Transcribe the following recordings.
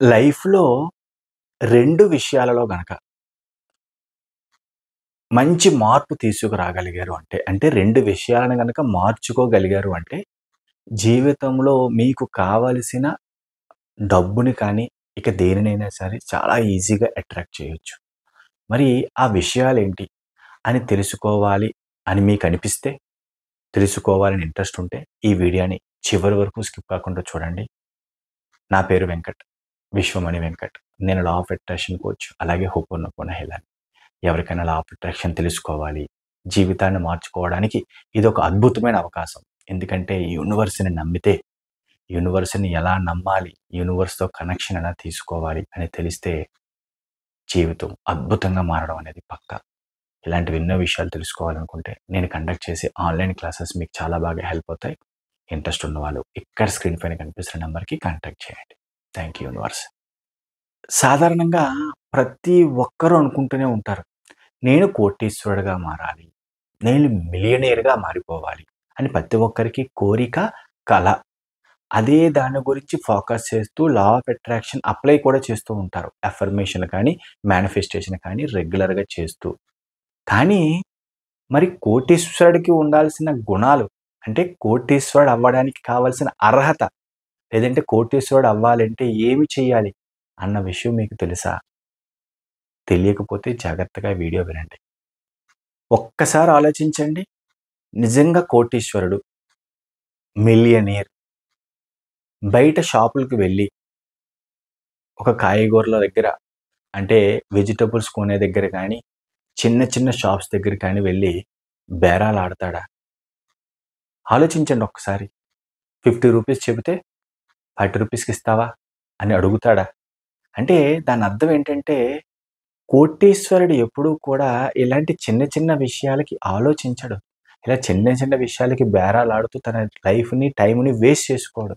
లైఫ్‌లో 2 విషయాలలో గనక మంచి మార్పు తీసుకురాగలిగారు అంటే 2 విషయాలను గనక మార్చుకోగలిగారు అంటే, జీవితంలో మీకు కావలసిన డబ్బుని కానీ, ఇక దేనినైనా సరే చాలా ఈజీగా అట్రాక్ట్ చేయొచ్చు. మరి ఆ విషయాలేంటి అని తెలుసుకోవాలి అని మీకనిపిస్తే, తెలుసుకోవాలని ఇంట్రెస్ట్ ఉంటే, ఈ వీడియోని చివరి వరకు స్కిప్ కాకుండా చూడండి. నా పేరు వెంకట్. విశ్వమణి వెంకట్. నేను లా ఆఫ్ అట్రాక్షన్ కోచ్. అలాగే హోపోనోపోనో హెలన్. ఎవరికైనా లా ఆఫ్ అట్రాక్షన్ తెలుసుకోవాలి, జీవితాన్ని మార్చుకోవడానికి ఇదొక అద్భుతమైన అవకాశం. ఎందుకంటే యూనివర్స్‌ని నమ్మితే, యూనివర్స్‌ని ఎలా నమ్మాలి, యూనివర్స్‌తో కనెక్షన్ ఎలా తీసుకోవాలి అని తెలిస్తే జీవితం అద్భుతంగా మారడం అనేది పక్కా. ఇలాంటివి ఎన్నో విషయాలు తెలుసుకోవాలనుకుంటే నేను కండక్ట్ చేసే ఆన్‌లైన్ క్లాసెస్ మీకు చాలా బాగా హెల్ప్ అవుతాయి. ఇంట్రెస్ట్ ఉన్నవాళ్ళు ఇక్కడ స్క్రీన్ పైన కనిపిస్తున్న నంబర్‌కి కాంటాక్ట్ చేయండి. Thank you universe. సాధారణంగా ప్రతి ఒక్కరు అనుకుంటూనే ఉంటారు. నేను కోటీశ్వరుడిగా మారాలి. నేను మిలియనీర్‌గా మారిపోవాలి అని ప్రతి ఒక్కరికి కోరిక, కల. అదే దాని గురించి ఫోకస్ చేస్తూ లా ఆఫ్ అట్రాక్షన్ అప్లై కూడా చేస్తూ ఉంటారు. అఫర్మేషన్ కానీ, మేనిఫెస్టేషన్ కానీ రెగ్యులర్‌గా చేస్తూ. కానీ మరి కోటీశ్వరుడికి ఉండాల్సిన గుణాలు అంటే కోటీశ్వరుడు అవ్వడానికి కావాల్సిన అర్హత లేదంటే కోటీశ్వరుడు అవ్వాలంటే ఏమి చేయాలి అన్న విషయం మీకు తెలుసా? తెలియకపోతే జాగ్రత్తగా వీడియో వినండి. ఒక్కసారి ఆలోచించండి. నిజంగా కోటీశ్వరుడు, మిలియనీర్ బయట షాపులకి వెళ్ళి ఒక కాయగూరల దగ్గర అంటే వెజిటబుల్స్ కొనే దగ్గర కానీ, చిన్న చిన్న షాప్స్ దగ్గర కానీ వెళ్ళి బేరాలాడతాడా? ఆలోచించండి ఒక్కసారి. 50 రూపీస్ చెబితే 30 రూపీస్‌కి ఇస్తావా? అని అడుగుతాడా? అంటే దాని అర్థం ఏంటంటే కోటీశ్వరుడు ఎప్పుడూ కూడా ఇలాంటి చిన్న చిన్న విషయాలకి ఆలోచించడు. ఇలా చిన్న చిన్న విషయాలకి బేరాలాడుతూ తన లైఫ్‌ని, టైమ్‌ని వేస్ట్ చేసుకోడు.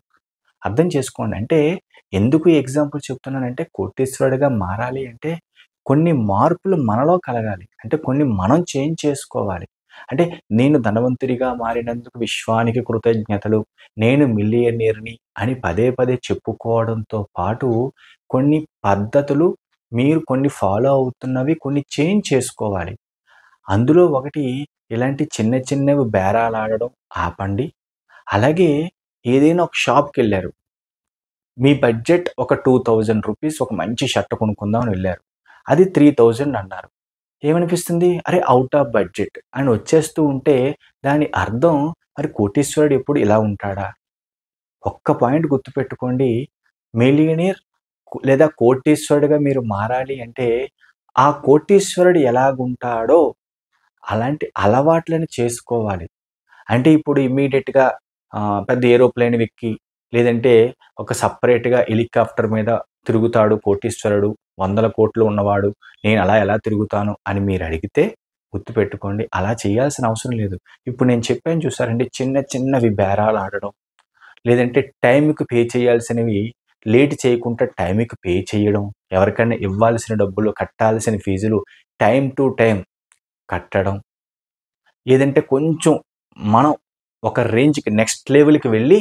అర్థం చేసుకోండి. అంటే ఎందుకు ఈ ఎగ్జాంపుల్ చెప్తున్నానంటే కోటీశ్వరుడిగా మారాలి అంటే కొన్ని మార్పులు మనలో కలగాలి. అంటే కొన్ని మనం చేంజ్ చేసుకోవాలి. అంటే నేను ధనవంతుడిగా మారినందుకు విశ్వానికి కృతజ్ఞతలు. నేను మిలియనీర్‌ని అని పదే పదే చెప్పుకోవడంతో పాటు కొన్ని పద్ధతులు మీరు కొన్ని ఫాలో అవుతున్నవి కొన్ని చేంజ్ చేసుకోవాలి. అందులో ఒకటి ఇలాంటి చిన్న చిన్నవి బేరాలాడడం ఆపండి. అలాగే ఏదైనా ఒక షాప్‌కెళ్లారు. మీ బడ్జెట్ ఒక 2000 రూపీస్ ఒక మంచి షర్ట్ కొనుక్కుందాం అని వెళ్లారు. అది 3000 అన్నారు. ఏమనిపిస్తుంది? అరే! ఔట్ ఆఫ్ బడ్జెట్ అని వచ్చేస్తూ ఉంటే దాని అర్థం మరి కోటీశ్వరుడు ఎప్పుడు ఇలా ఉంటాడా? ఒక్క పాయింట్ గుర్తుపెట్టుకోండి. మిలియనీర్ లేదా కోటీశ్వరుడిగా మీరు మారాలి అంటే ఆ కోటీశ్వరుడు ఎలాగుంటాడో అలాంటి అలవాట్లను చేసుకోవాలి. అంటే ఇప్పుడు ఇమ్మీడియేట్‌గా పెద్ద ఏరోప్లేన్ ఎక్కి, లేదంటే ఒక సెపరేట్‌గా హెలికాప్టర్ మీద తిరుగుతాడు కోటీశ్వరుడు, వందల కోట్లు ఉన్నవాడు, నేను అలా ఎలా తిరుగుతాను అని మీరడిగితే గుర్తుపెట్టుకోండి అలా చేయాల్సిన అవసరం లేదు. ఇప్పుడు నేను చెప్పాను చూసారండి చిన్న చిన్నవి బేరాలాడడం, లేదంటే టైంకి పే చేయాల్సినవి లేట్ చేయకుండా టైంకి పే చేయడం, ఎవరికైనా ఇవ్వాల్సిన డబ్బులు, కట్టాల్సిన ఫీజులు టైమ్ టు టైమ్ కట్టడం. ఏదంటే కొంచెం మనం ఒక రేంజ్‌కి నెక్స్ట్ లెవెల్‌కి వెళ్ళి,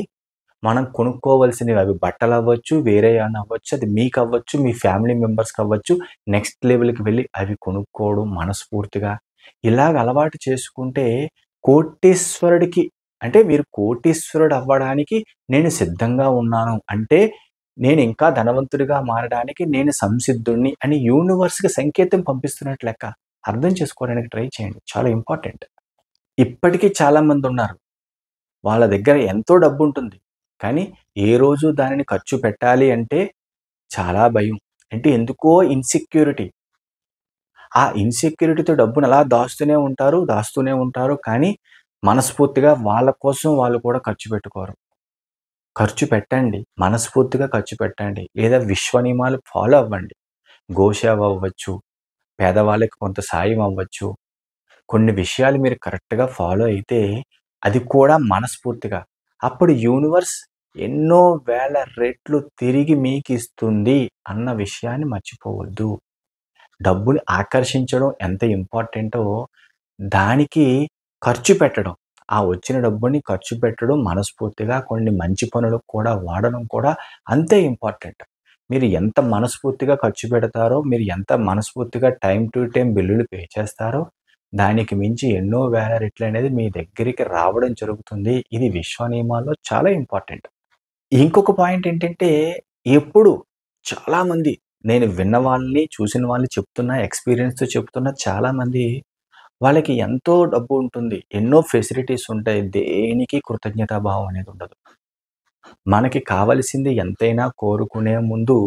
మనం కొనుక్కోవాల్సినవి అవి బట్టలవ్వచ్చు, వేరే ఏమన్నా అవ్వచ్చు, అది మీకవ్వచ్చు, మీ ఫ్యామిలీ మెంబర్స్‌కవ్వచ్చు. నెక్స్ట్ లెవెల్‌కి వెళ్ళి అవి కొనుక్కోవడం మనస్ఫూర్తిగా. ఇలాగ అలవాటు చేసుకుంటే కోటీశ్వరుడికి అంటే మీరు కోటీశ్వరుడు అవ్వడానికి నేను సిద్ధంగా ఉన్నాను. అంటే నేను ఇంకా ధనవంతుడిగా మారడానికి నేను సంసిద్ధుడిని అని యూనివర్స్‌కి సంకేతం పంపిస్తున్నట్టు లెక్క. అర్థం చేసుకోవడానికి ట్రై చేయండి. చాలా ఇంపార్టెంట్. ఇప్పటికీ చాలామందున్నారు. వాళ్ళ దగ్గర ఎంతో డబ్బుంటుంది. కానీ ఏ రోజు దానిని ఖర్చు పెట్టాలి అంటే చాలా భయం. అంటే ఎందుకో ఇన్‌సెక్యూరిటీ. ఆ ఇన్‌సెక్యూరిటీతో డబ్బును అలా దాస్తూనే ఉంటారు, దాస్తూనే ఉంటారు. కానీ మనస్ఫూర్తిగా వాళ్ళ కోసం వాళ్ళు కూడా ఖర్చు పెట్టుకోరు. ఖర్చు పెట్టండి. మనస్ఫూర్తిగా ఖర్చు పెట్టండి. లేదా విశ్వ నియమాలు ఫాలో అవ్వండి. గోసేవ అవ్వచ్చు, పేదవాళ్ళకి కొంత సాయం అవ్వచ్చు. కొన్ని విషయాలు మీరు కరెక్ట్‌గా ఫాలో అయితే, అది కూడా మనస్ఫూర్తిగా. అప్పుడు యూనివర్స్ ఎన్నో వేల రెట్లు తిరిగి మీకిస్తుంది అన్న విషయాన్ని మర్చిపోవద్దు. డబ్బుని ఆకర్షించడం ఎంత ఇంపార్టెంటో, దానికి ఖర్చు పెట్టడం, ఆ వచ్చిన డబ్బుని ఖర్చు పెట్టడం మనస్ఫూర్తిగా కొన్ని మంచి పనులకు కూడా వాడడం కూడా అంతే ఇంపార్టెంట్. మీరు ఎంత మనస్ఫూర్తిగా ఖర్చు పెడతారో, మీరు ఎంత మనస్ఫూర్తిగా టైమ్ టు టైమ్ బిల్లులు పే చేస్తారో, దానికి మించి ఎన్నో వేల రెట్లనేది మీ దగ్గరికి రావడం జరుగుతుంది. ఇది విశ్వ నియమాల్లో చాలా ఇంపార్టెంట్. ఇంకొక పాయింట్ ఏంటంటే, ఎప్పుడు చాలామంది నేను విన్న వాళ్ళని, చూసిన వాళ్ళని చెప్తున్నా, ఎక్స్‌పీరియన్స్‌తో చెప్తున్నా చాలామంది వాళ్ళకి ఎంతో డబ్బు ఉంటుంది. ఎన్నో ఫెసిలిటీస్ ఉంటాయి. దేనికి కృతజ్ఞతాభావం అనేది ఉండదు. మనకి కావాల్సింది ఎంతైనా కోరుకునే ముందు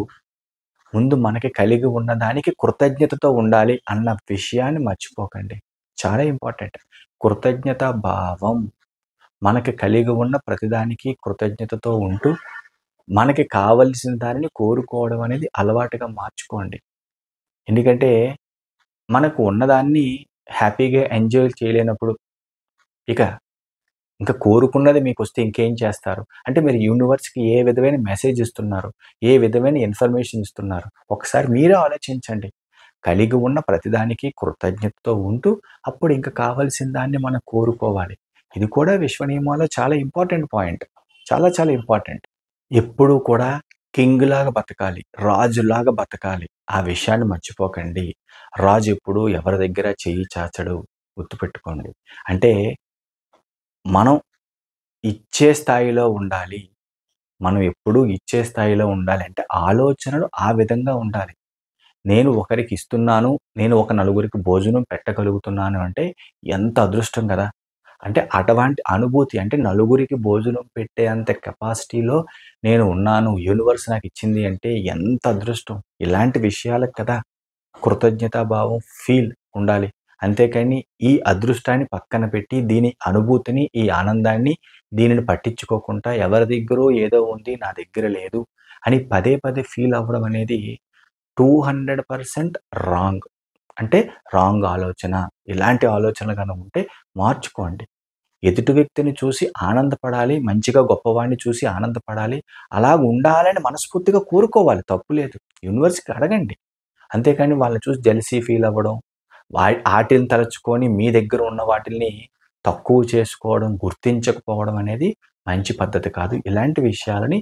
మనకి కలిగి ఉన్న దానికి కృతజ్ఞతతో ఉండాలి అన్న విషయాన్ని మర్చిపోకండి. చాలా ఇంపార్టెంట్. కృతజ్ఞతా భావం మనకి కలిగి ఉన్న ప్రతిదానికి కృతజ్ఞతతో ఉంటూ, మనకి కావలసిన దానిని కోరుకోవడం అనేది అలవాటుగా మార్చుకోండి. ఎందుకంటే, మనకు ఉన్నదాన్ని హ్యాపీగా ఎంజాయ్ చేయలేనప్పుడు, ఇక ఇంకా కోరుకున్నది మీకొస్తే ఇంకేం చేస్తారు? అంటే మీరు యూనివర్స్‌కి ఏ విధమైన మెసేజ్ ఇస్తున్నారు? ఏ విధమైన ఇన్ఫర్మేషన్ ఇస్తున్నారు? ఒకసారి మీరే ఆలోచించండి. కలిగి ఉన్న ప్రతిదానికి కృతజ్ఞతతో ఉంటూ, అప్పుడు ఇంక కావాల్సిన దాన్ని మనం కోరుకోవాలి. ఇది కూడా విశ్వ నియమాల్లో చాలా ఇంపార్టెంట్ పాయింట్. చాలా చాలా ఇంపార్టెంట్. ఎప్పుడూ కూడా కింగ్‌లాగా బతకాలి. రాజులాగా బతకాలి. ఆ విషయాన్ని మర్చిపోకండి. రాజు ఎప్పుడూ ఎవరి దగ్గర చెయ్యి చాచడు. గుర్తుపెట్టుకోండి. అంటే మనం ఇచ్చే స్థాయిలో ఉండాలి. మనం ఎప్పుడూ ఇచ్చే స్థాయిలో ఉండాలంటే ఆలోచనలు ఆ విధంగా ఉండాలి. నేను ఒకరికి ఇస్తున్నాను. నేను ఒక నలుగురికి భోజనం పెట్టగలుగుతున్నాను అంటే ఎంత అదృష్టం గదా! అంటే అటువంటి అనుభూతి అంటే నలుగురికి భోజనం పెట్టే అంత కెపాసిటీలో నేను ఉన్నాను. యూనివర్స్ నాకిచ్చింది అంటే ఎంత అదృష్టం. ఇలాంటి విషయాలకు కదా కృతజ్ఞతాభావం ఉండాలి. అంతేకాని ఈ అదృష్టాన్ని పక్కన పెట్టి దీని అనుభూతిని, ఈ ఆనందాన్ని దీనిని పట్టించుకోకుండా ఎవరి దగ్గరో ఏదో ఉంది నా దగ్గర లేదు అని పదే పదే ఫీల్ అవ్వడం అనేది 200% రాంగ్. అంటే రాంగ్ ఆలోచన. ఇలాంటి ఆలోచనలు గనక ఉంటే మార్చుకోండి. ఎదుటి వ్యక్తిని చూసి ఆనందపడాలి. మంచిగా గొప్పవాడిని చూసి ఆనందపడాలి. అలాగుండాలని మనస్ఫూర్తిగా కోరుకోవాలి. తప్పు లేదు. యూనివర్స్‌కి అడగండి. అంతేకాని వాళ్ళని చూసి జెలసీ ఫీల్ అవ్వడం, ఆటిలిని తలుచుకొని మీ దగ్గర ఉన్న వాటిల్ని తక్కువ చేసుకోవడం, గుర్తించకపోవడం అనేది మంచి పద్ధతి కాదు. ఇలాంటి విషయాలని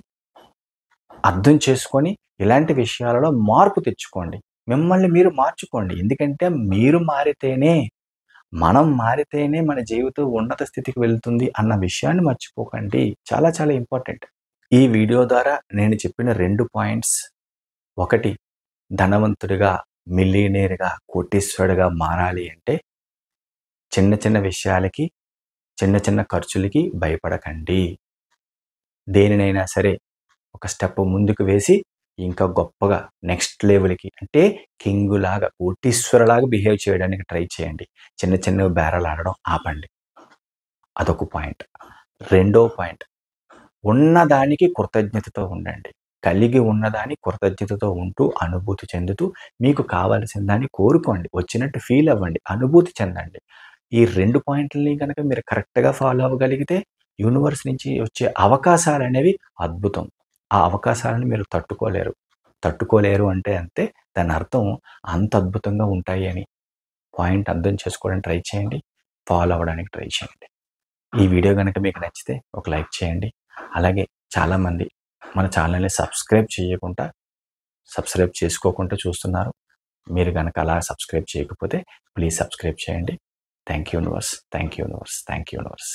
అర్థం చేసుకొని, ఇలాంటి విషయాలలో మార్పు తెచ్చుకోండి. మిమ్మల్ని మీరు మార్చుకోండి. ఎందుకంటే మీరు మారితేనే, మనం మారితేనే మన జీవితం ఉన్నత స్థితికి వెళ్తుంది అన్న విషయాన్ని మర్చిపోకండి. చాలా చాలా ఇంపార్టెంట్. ఈ వీడియో ద్వారా నేను చెప్పిన 2 పాయింట్స్, ఒకటి ధనవంతుడిగా, మిలియనీర్‌గా, కోటీశ్వరుడిగా మారాలి అంటే చిన్న చిన్న విషయాలకి, చిన్న చిన్న ఖర్చులకి భయపడకండి. దేనినైనా సరే ఒక స్టెప్ ముందుకు వేసి ఇంకా గొప్పగా నెక్స్ట్ లెవెల్‌కి అంటే కింగులాగా, కోటీశ్వరులాగా బిహేవ్ చేయడానికి ట్రై చేయండి. చిన్న చిన్నవి బేరాలాడడం ఆపండి. అదొక పాయింట్. రెండో పాయింట్ ఉన్నదానికి కృతజ్ఞతతో ఉండండి. కలిగి ఉన్నదాన్ని కృతజ్ఞతతో ఉంటూ, అనుభూతి చెందుతూ, మీకు కావాల్సిన దాన్ని కోరుకోండి. వచ్చినట్టు ఫీల్ అవ్వండి. అనుభూతి చెందండి. ఈ 2 పాయింట్లని గనక మీరు కరెక్ట్‌గా ఫాలో అవ్వగలిగితే, యూనివర్స్ నుంచి వచ్చే అవకాశాలనేవి అద్భుతం. ఆ అవకాశాలను మీరు తట్టుకోలేరు. తట్టుకోలేరు అంటే అంతే దాని అర్థం అంత అద్భుతంగా ఉంటాయి అని. పాయింట్ అర్థం చేసుకోవడానికి ట్రై చేయండి. ఫాలో అవ్వడానికి ట్రై చేయండి. ఈ వీడియో గనక మీకు నచ్చితే ఒక లైక్ చేయండి. అలాగే చాలామంది మన ఛానల్‌ని సబ్స్క్రైబ్ చేసుకోకుండా చూస్తున్నారు. మీరు గనక అలా సబ్స్క్రైబ్ చేయకపోతే ప్లీజ్ సబ్స్క్రైబ్ చేయండి. Thank you universe. Thank you universe. Thank you universe.